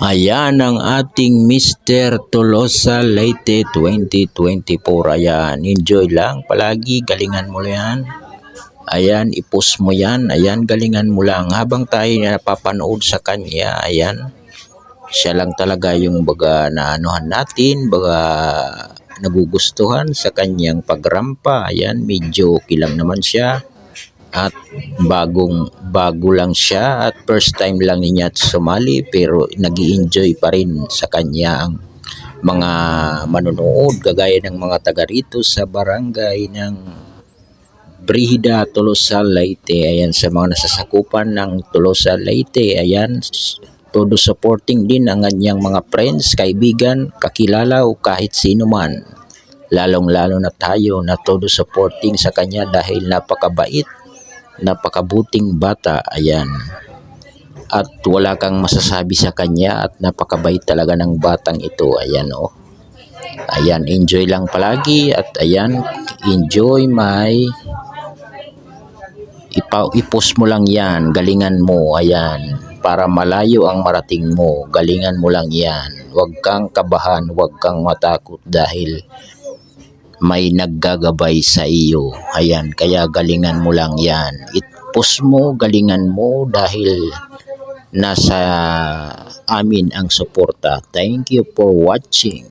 Ayan ang ating Mr. Tolosa Leyte 2024. Ayan, enjoy lang palagi, galingan mo yan. Ayan, i-post mo yan. Ayan, galingan mo lang. Habang tayo napapanood sa kanya, ayan, siya lang talaga yung baga naanuhan natin, baga nagugustuhan sa kanyang pagrampa. Ayan, medyo okay lang naman siya. At bago lang siya at first time lang niya sumali, pero nag-i-enjoy pa rin sa kanya ang mga manonood kagaya ng mga taga rito sa barangay ng Brihida, Tolosa, Leyte. Ayan, sa mga nasasakupan ng Tolosa, Leyte, ayan, todo supporting din ang kanyang mga friends, kaibigan, kakilala o kahit sino man. Lalong-lalo na tayo na todo supporting sa kanya dahil napakabait, napakabuting bata. Ayan, at wala kang masasabi sa kanya at napakabait talaga ng batang ito. Ayan, oh, ayan, enjoy lang palagi. At ayan, enjoy i-post mo lang yan, galingan mo. Ayan, para malayo ang marating mo, galingan mo lang yan. Huwag kang kabahan, huwag kang matakot dahil may naggagabay sa iyo. Ayan, kaya galingan mo lang yan. I-post mo, galingan mo dahil nasa amin ang suporta. Thank you for watching.